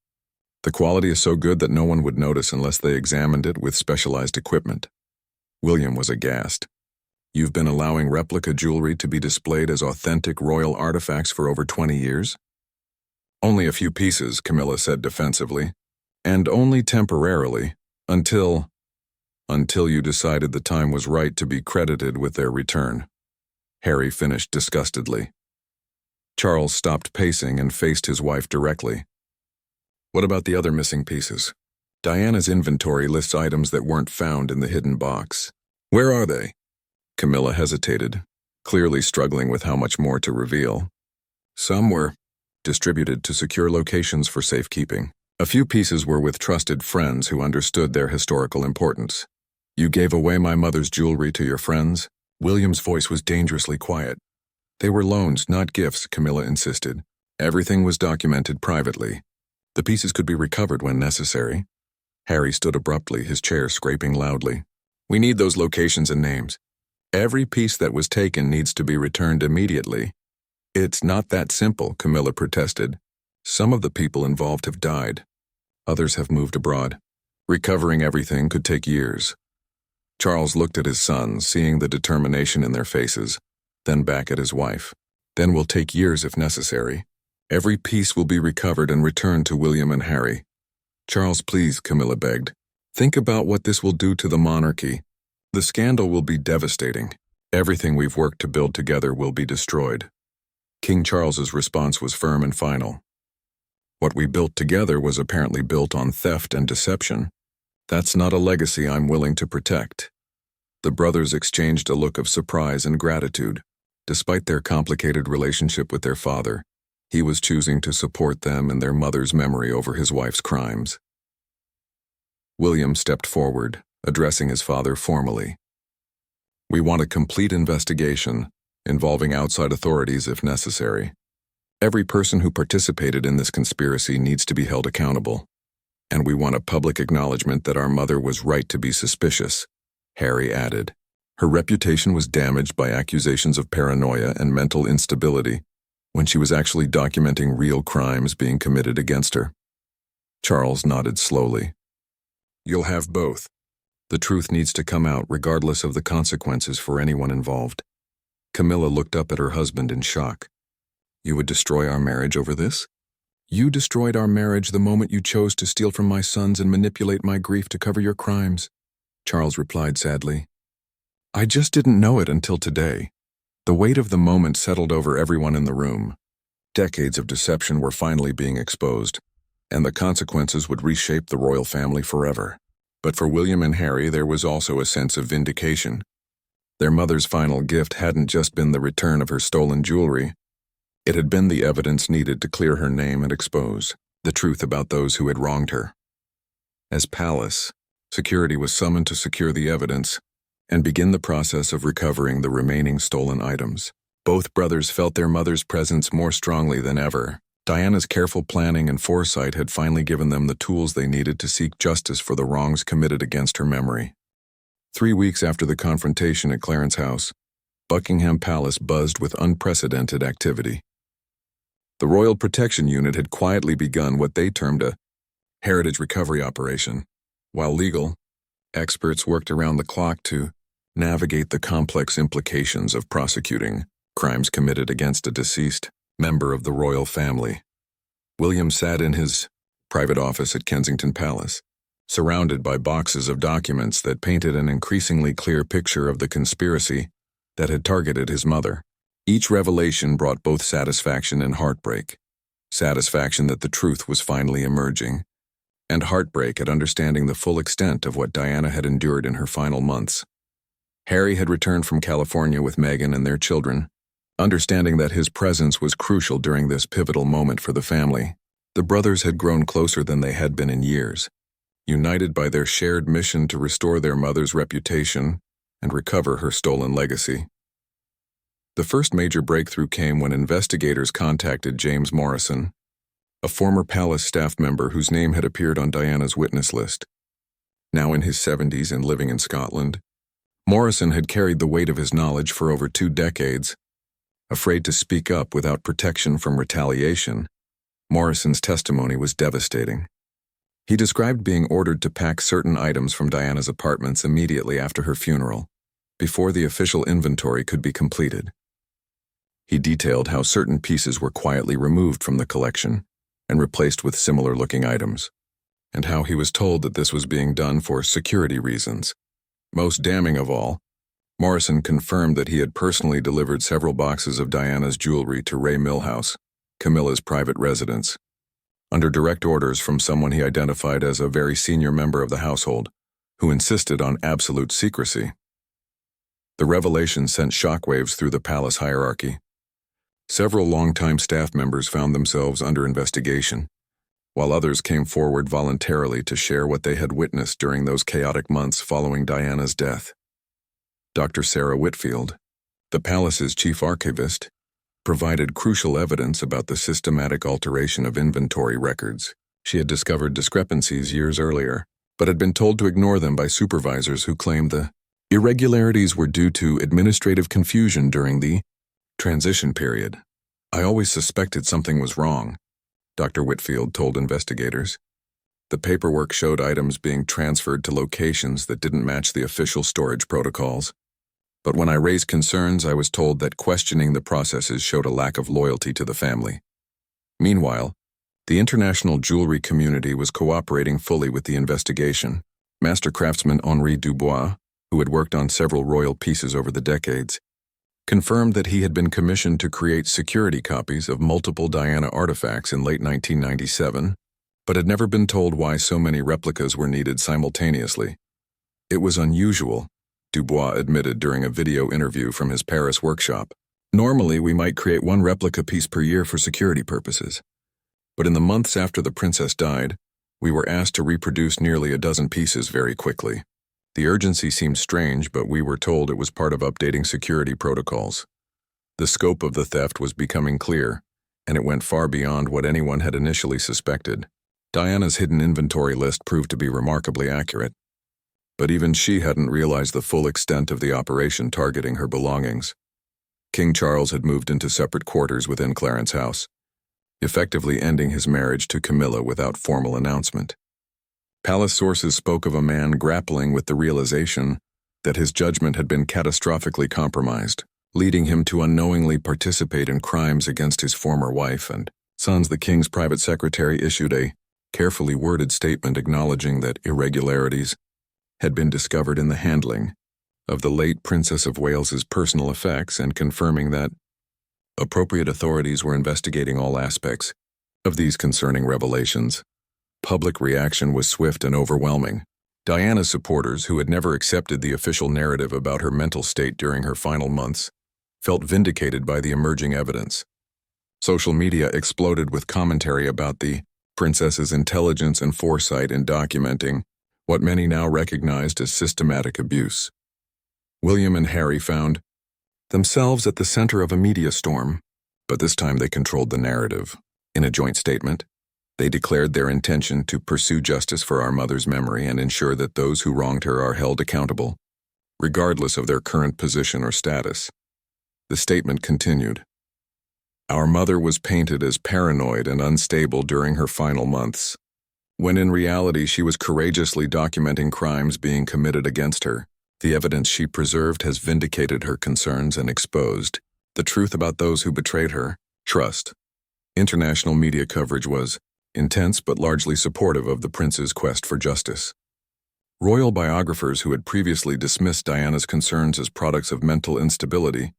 The quality is so good that no one would notice unless they examined it with specialized equipment." William was aghast. "You've been allowing replica jewelry to be displayed as authentic royal artifacts for over 20 years? "Only a few pieces," Camilla said defensively. "And only temporarily, until you decided the time was right to be credited with their return," Harry finished disgustedly. Charles stopped pacing and faced his wife directly. "What about the other missing pieces? Diana's inventory lists items that weren't found in the hidden box. Where are they?" Camilla hesitated, clearly struggling with how much more to reveal. "Some were distributed to secure locations for safekeeping," A few pieces were with trusted friends who understood their historical importance. "You gave away my mother's jewelry to your friends?" William's voice was dangerously quiet. "They were loans, not gifts," Camilla insisted. "Everything was documented privately. The pieces could be recovered when necessary." Harry stood abruptly, his chair scraping loudly. "We need those locations and names. Every piece that was taken needs to be returned immediately." "It's not that simple," Camilla protested. "Some of the people involved have died. Others have moved abroad. Recovering everything could take years." Charles looked at his sons, seeing the determination in their faces, then back at his wife. "Then will take years if necessary. Every piece will be recovered and returned to William and Harry." "Charles, please," Camilla begged. "Think about what this will do to the monarchy. The scandal will be devastating. Everything we've worked to build together will be destroyed." King Charles's response was firm and final. "What we built together was apparently built on theft and deception. That's not a legacy I'm willing to protect." The brothers exchanged a look of surprise and gratitude. Despite their complicated relationship with their father, he was choosing to support them and their mother's memory over his wife's crimes. William stepped forward, addressing his father formally. "We want a complete investigation, involving outside authorities if necessary. Every person who participated in this conspiracy needs to be held accountable. And we want a public acknowledgement that our mother was right to be suspicious," Harry added. "Her reputation was damaged by accusations of paranoia and mental instability when she was actually documenting real crimes being committed against her." Charles nodded slowly. "You'll have both. The truth needs to come out regardless of the consequences for anyone involved." Camilla looked up at her husband in shock. "You would destroy our marriage over this?" "You destroyed our marriage the moment you chose to steal from my sons and manipulate my grief to cover your crimes," Charles replied sadly. "I just didn't know it until today." The weight of the moment settled over everyone in the room. Decades of deception were finally being exposed, and the consequences would reshape the royal family forever. But for William and Harry, there was also a sense of vindication. Their mother's final gift hadn't just been the return of her stolen jewelry. It had been the evidence needed to clear her name and expose the truth about those who had wronged her. As palace, security was summoned to secure the evidence and begin the process of recovering the remaining stolen items. Both brothers felt their mother's presence more strongly than ever. Diana's careful planning and foresight had finally given them the tools they needed to seek justice for the wrongs committed against her memory. 3 weeks after the confrontation at Clarence House, Buckingham Palace buzzed with unprecedented activity. The Royal Protection Unit had quietly begun what they termed a heritage recovery operation, while legal experts worked around the clock to navigate the complex implications of prosecuting crimes committed against a deceased member of the royal family. William sat in his private office at Kensington Palace, surrounded by boxes of documents that painted an increasingly clear picture of the conspiracy that had targeted his mother. Each revelation brought both satisfaction and heartbreak. Satisfaction that the truth was finally emerging, and heartbreak at understanding the full extent of what Diana had endured in her final months. Harry had returned from California with Meghan and their children, understanding that his presence was crucial during this pivotal moment for the family. The brothers had grown closer than they had been in years, united by their shared mission to restore their mother's reputation and recover her stolen legacy. The first major breakthrough came when investigators contacted James Morrison, a former palace staff member whose name had appeared on Diana's witness list. Now in his 70s and living in Scotland, Morrison had carried the weight of his knowledge for over 2 decades. Afraid to speak up without protection from retaliation, Morrison's testimony was devastating. He described being ordered to pack certain items from Diana's apartments immediately after her funeral, before the official inventory could be completed. He detailed how certain pieces were quietly removed from the collection and replaced with similar-looking items, and how he was told that this was being done for security reasons. Most damning of all, Morrison confirmed that he had personally delivered several boxes of Diana's jewelry to Ray Millhouse, Camilla's private residence, under direct orders from someone he identified as a very senior member of the household, who insisted on absolute secrecy. The revelation sent shockwaves through the palace hierarchy. Several longtime staff members found themselves under investigation, while others came forward voluntarily to share what they had witnessed during those chaotic months following Diana's death. Dr. Sarah Whitfield, the palace's chief archivist, provided crucial evidence about the systematic alteration of inventory records. She had discovered discrepancies years earlier, but had been told to ignore them by supervisors who claimed the irregularities were due to administrative confusion during the transition period. "I always suspected something was wrong," Dr. Whitfield told investigators. "The paperwork showed items being transferred to locations that didn't match the official storage protocols. But when I raised concerns, I was told that questioning the processes showed a lack of loyalty to the family." Meanwhile, the international jewelry community was cooperating fully with the investigation. Master craftsman Henri Dubois, who had worked on several royal pieces over the decades, confirmed that he had been commissioned to create security copies of multiple Diana artifacts in late 1997, but had never been told why so many replicas were needed simultaneously. "It was unusual," Dubois admitted during a video interview from his Paris workshop. "Normally, we might create one replica piece per year for security purposes. But in the months after the princess died, we were asked to reproduce nearly a dozen pieces very quickly. The urgency seemed strange, but we were told it was part of updating security protocols." The scope of the theft was becoming clear, and it went far beyond what anyone had initially suspected. Diana's hidden inventory list proved to be remarkably accurate. But even she hadn't realized the full extent of the operation targeting her belongings. King Charles had moved into separate quarters within Clarence House, effectively ending his marriage to Camilla without formal announcement. Palace sources spoke of a man grappling with the realization that his judgment had been catastrophically compromised, leading him to unknowingly participate in crimes against his former wife and sons. The king's private secretary issued a carefully worded statement acknowledging that irregularities had been discovered in the handling of the late Princess of Wales's personal effects and confirming that appropriate authorities were investigating all aspects of these concerning revelations. Public reaction was swift and overwhelming. Diana's supporters, who had never accepted the official narrative about her mental state during her final months, felt vindicated by the emerging evidence. Social media exploded with commentary about the princess's intelligence and foresight in documenting what many now recognized as systematic abuse. William and Harry found themselves at the center of a media storm, but this time they controlled the narrative. In a joint statement, they declared their intention to pursue justice for our mother's memory and ensure that those who wronged her are held accountable, regardless of their current position or status. The statement continued, "Our mother was painted as paranoid and unstable during her final months, when in reality she was courageously documenting crimes being committed against her. The evidence she preserved has vindicated her concerns and exposed the truth about those who betrayed her. Trust." International media coverage was intense but largely supportive of the prince's quest for justice. Royal biographers who had previously dismissed Diana's concerns as products of mental instability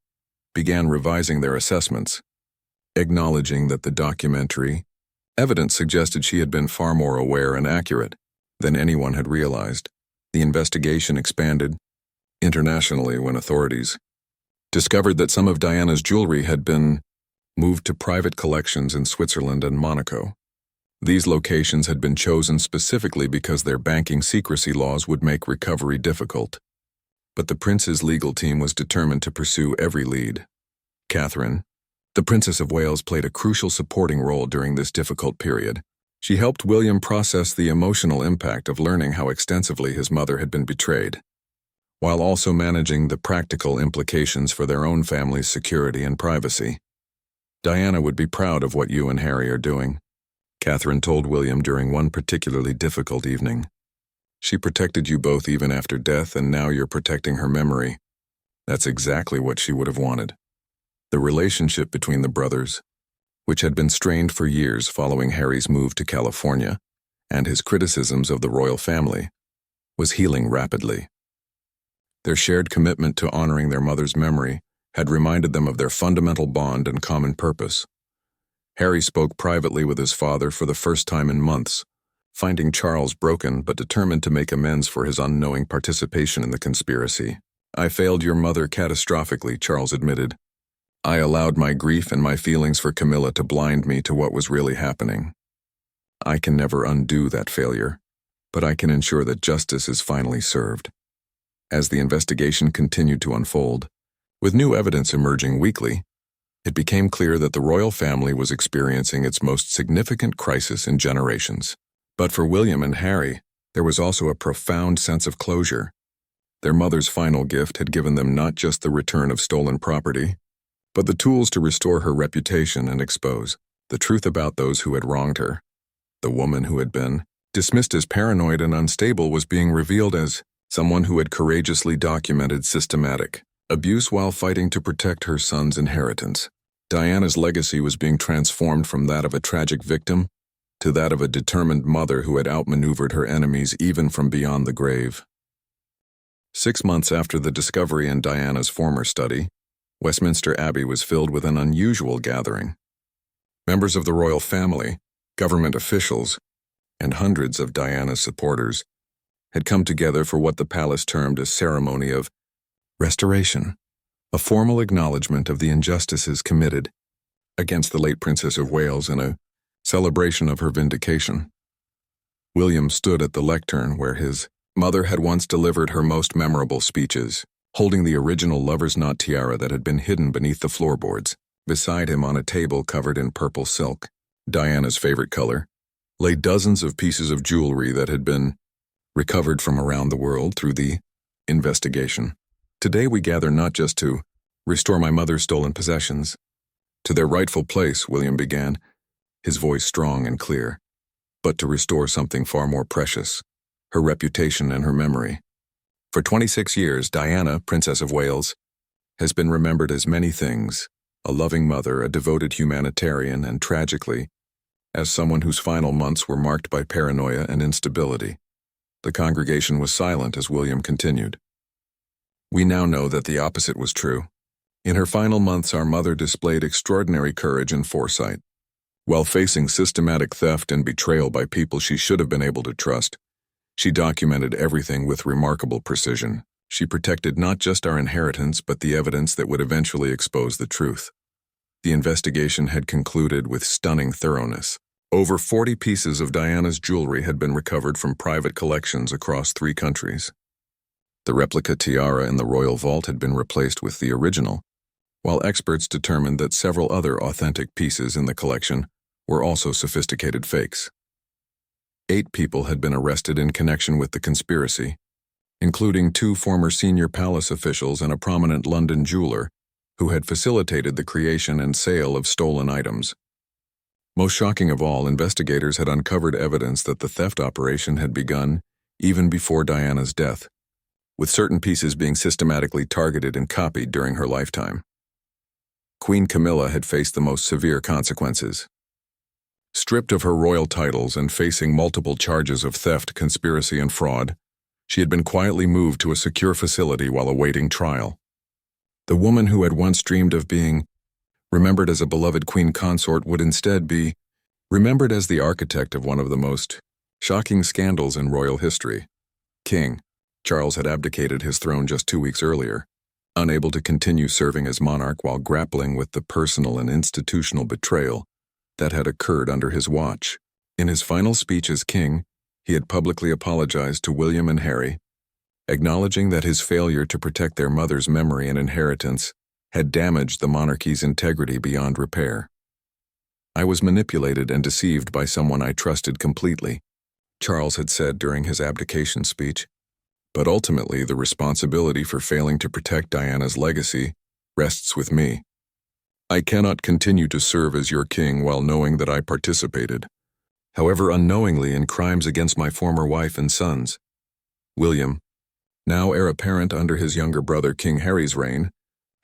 began revising their assessments, acknowledging that the documentary evidence suggested she had been far more aware and accurate than anyone had realized. The investigation expanded internationally when authorities discovered that some of Diana's jewelry had been moved to private collections in Switzerland and Monaco. These locations had been chosen specifically because their banking secrecy laws would make recovery difficult. But the prince's legal team was determined to pursue every lead. Catherine, the Princess of Wales, played a crucial supporting role during this difficult period. She helped William process the emotional impact of learning how extensively his mother had been betrayed, while also managing the practical implications for their own family's security and privacy. "Diana would be proud of what you and Harry are doing," Catherine told William during one particularly difficult evening. "She protected you both even after death, and now you're protecting her memory. That's exactly what she would have wanted." The relationship between the brothers, which had been strained for years following Harry's move to California and his criticisms of the royal family, was healing rapidly. Their shared commitment to honoring their mother's memory had reminded them of their fundamental bond and common purpose. Harry spoke privately with his father for the first time in months, finding Charles broken but determined to make amends for his unknowing participation in the conspiracy. "I failed your mother catastrophically," Charles admitted. "I allowed my grief and my feelings for Camilla to blind me to what was really happening." I can never undo that failure, but I can ensure that justice is finally served. As the investigation continued to unfold, with new evidence emerging weekly, it became clear that the royal family was experiencing its most significant crisis in generations. But for William and Harry, there was also a profound sense of closure. Their mother's final gift had given them not just the return of stolen property, but the tools to restore her reputation and expose the truth about those who had wronged her. The woman who had been dismissed as paranoid and unstable was being revealed as someone who had courageously documented systematic abuse while fighting to protect her son's inheritance. Diana's legacy was being transformed from that of a tragic victim to that of a determined mother who had outmaneuvered her enemies even from beyond the grave. 6 months after the discovery in Diana's former study, Westminster Abbey was filled with an unusual gathering. Members of the royal family, government officials, and hundreds of Diana's supporters had come together for what the palace termed a ceremony of restoration, a formal acknowledgement of the injustices committed against the late Princess of Wales and a celebration of her vindication. William stood at the lectern where his mother had once delivered her most memorable speeches, holding the original lover's knot tiara that had been hidden beneath the floorboards. Beside him on a table covered in purple silk, Diana's favorite color, lay dozens of pieces of jewelry that had been recovered from around the world through the investigation. Today we gather not just to restore my mother's stolen possessions to their rightful place, William began, his voice strong and clear, but to restore something far more precious, her reputation and her memory. For 26 years, Diana, Princess of Wales, has been remembered as many things: a loving mother, a devoted humanitarian, and tragically, as someone whose final months were marked by paranoia and instability. The congregation was silent as William continued. We now know that the opposite was true. In her final months, our mother displayed extraordinary courage and foresight. While facing systematic theft and betrayal by people she should have been able to trust, she documented everything with remarkable precision. She protected not just our inheritance, but the evidence that would eventually expose the truth. The investigation had concluded with stunning thoroughness. Over 40 pieces of Diana's jewelry had been recovered from private collections across 3 countries. The replica tiara in the royal vault had been replaced with the original, while experts determined that several other authentic pieces in the collection were also sophisticated fakes. 8 people had been arrested in connection with the conspiracy, including 2 former senior palace officials and a prominent London jeweler who had facilitated the creation and sale of stolen items. Most shocking of all, investigators had uncovered evidence that the theft operation had begun even before Diana's death, with certain pieces being systematically targeted and copied during her lifetime. Queen Camilla had faced the most severe consequences. Stripped of her royal titles and facing multiple charges of theft, conspiracy, and fraud, she had been quietly moved to a secure facility while awaiting trial. The woman who had once dreamed of being remembered as a beloved queen consort would instead be remembered as the architect of one of the most shocking scandals in royal history. King Charles had abdicated his throne just 2 weeks earlier, unable to continue serving as monarch while grappling with the personal and institutional betrayal that had occurred under his watch. In his final speech as king, he had publicly apologized to William and Harry, acknowledging that his failure to protect their mother's memory and inheritance had damaged the monarchy's integrity beyond repair. "I was manipulated and deceived by someone I trusted completely," Charles had said during his abdication speech. "But ultimately, the responsibility for failing to protect Diana's legacy rests with me. I cannot continue to serve as your king while knowing that I participated, however unknowingly, in crimes against my former wife and sons." William, now heir apparent under his younger brother King Harry's reign,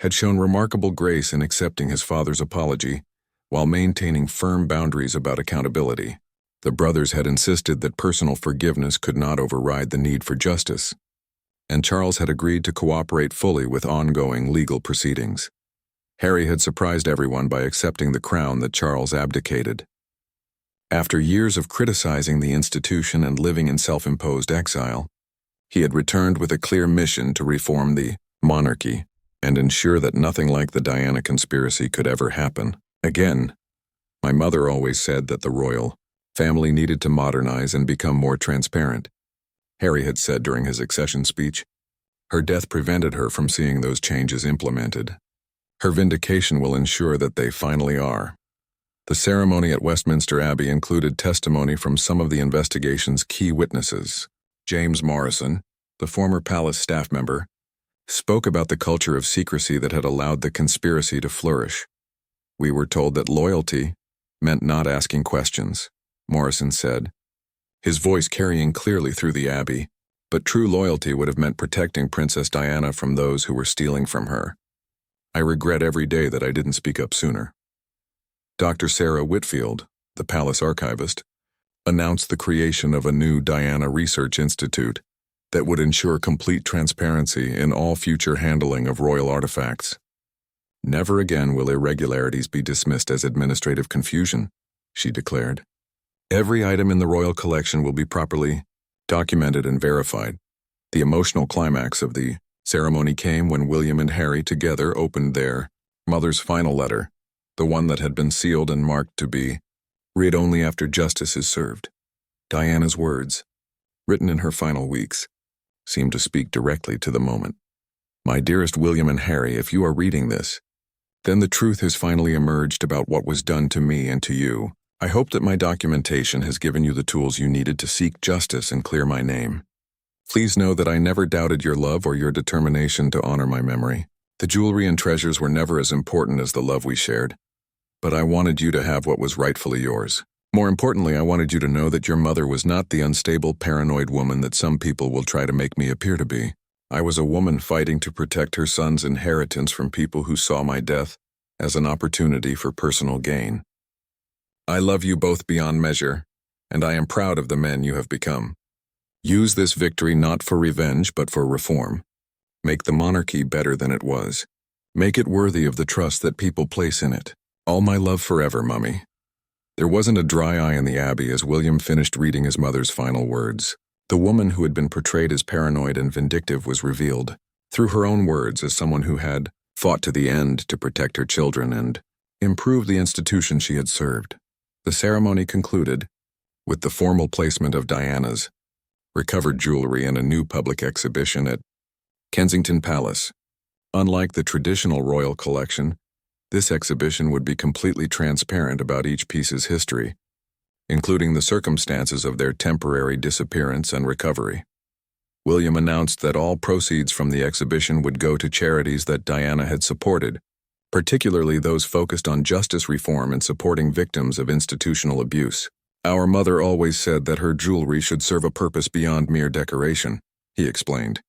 had shown remarkable grace in accepting his father's apology while maintaining firm boundaries about accountability. The brothers had insisted that personal forgiveness could not override the need for justice, and Charles had agreed to cooperate fully with ongoing legal proceedings. Harry had surprised everyone by accepting the crown that Charles abdicated. After years of criticizing the institution and living in self-imposed exile, he had returned with a clear mission to reform the monarchy and ensure that nothing like the Diana conspiracy could ever happen again. "My mother always said that the royal Family needed to modernize and become more transparent, Harry had said during his accession speech. Her death prevented her from seeing those changes implemented. Her vindication will ensure that they finally are. The ceremony at Westminster Abbey included testimony from some of the investigation's key witnesses. James Morrison, the former palace staff member, spoke about the culture of secrecy that had allowed the conspiracy to flourish. "We were told that loyalty meant not asking questions," Morrison said, his voice carrying clearly through the Abbey, but true loyalty would have meant protecting Princess Diana from those who were stealing from her. "I regret every day that I didn't speak up sooner." Dr. Sarah Whitfield, the palace archivist, announced the creation of a new Diana Research Institute that would ensure complete transparency in all future handling of royal artifacts. "Never again will irregularities be dismissed as administrative confusion," she declared. "Every item in the royal collection will be properly documented and verified." The emotional climax of the ceremony came when William and Harry together opened their mother's final letter, the one that had been sealed and marked to be read only after justice is served. Diana's words, written in her final weeks, seemed to speak directly to the moment. "My dearest William and Harry, if you are reading this, then the truth has finally emerged about what was done to me and to you. I hope that my documentation has given you the tools you needed to seek justice and clear my name. Please know that I never doubted your love or your determination to honor my memory. The jewelry and treasures were never as important as the love we shared, but I wanted you to have what was rightfully yours. More importantly, I wanted you to know that your mother was not the unstable, paranoid woman that some people will try to make me appear to be. I was a woman fighting to protect her son's inheritance from people who saw my death as an opportunity for personal gain. I love you both beyond measure, and I am proud of the men you have become. Use this victory not for revenge but for reform. Make the monarchy better than it was. Make it worthy of the trust that people place in it. All my love forever, Mummy." There wasn't a dry eye in the Abbey as William finished reading his mother's final words. The woman who had been portrayed as paranoid and vindictive was revealed, through her own words, as someone who had fought to the end to protect her children and improve the institution she had served. The ceremony concluded with the formal placement of Diana's recovered jewelry in a new public exhibition at Kensington Palace. Unlike the traditional royal collection, this exhibition would be completely transparent about each piece's history, including the circumstances of their temporary disappearance and recovery. William announced that all proceeds from the exhibition would go to charities that Diana had supported, particularly those focused on justice reform and supporting victims of institutional abuse. "Our mother always said that her jewelry should serve a purpose beyond mere decoration," he explained.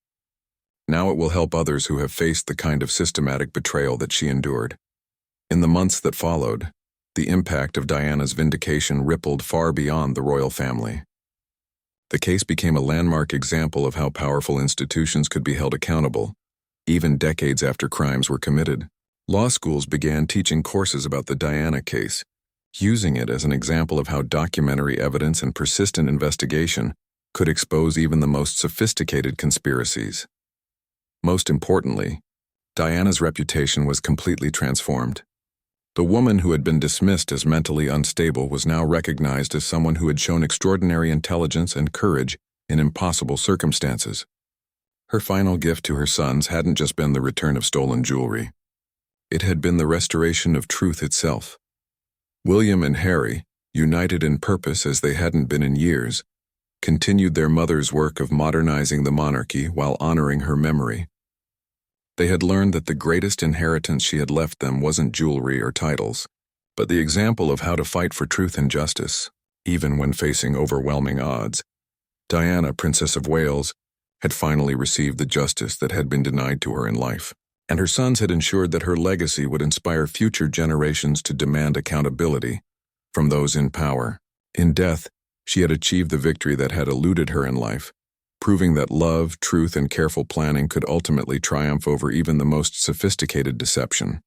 "Now it will help others who have faced the kind of systematic betrayal that she endured." In the months that followed, the impact of Diana's vindication rippled far beyond the royal family. The case became a landmark example of how powerful institutions could be held accountable, even decades after crimes were committed. Law schools began teaching courses about the Diana case, using it as an example of how documentary evidence and persistent investigation could expose even the most sophisticated conspiracies. Most importantly, Diana's reputation was completely transformed. The woman who had been dismissed as mentally unstable was now recognized as someone who had shown extraordinary intelligence and courage in impossible circumstances. Her final gift to her sons hadn't just been the return of stolen jewelry. It had been the restoration of truth itself. William and Harry, united in purpose as they hadn't been in years, continued their mother's work of modernizing the monarchy while honoring her memory. They had learned that the greatest inheritance she had left them wasn't jewelry or titles, but the example of how to fight for truth and justice, even when facing overwhelming odds. Diana, Princess of Wales, had finally received the justice that had been denied to her in life, and her sons had ensured that her legacy would inspire future generations to demand accountability from those in power. In death, she had achieved the victory that had eluded her in life, proving that love, truth, and careful planning could ultimately triumph over even the most sophisticated deception.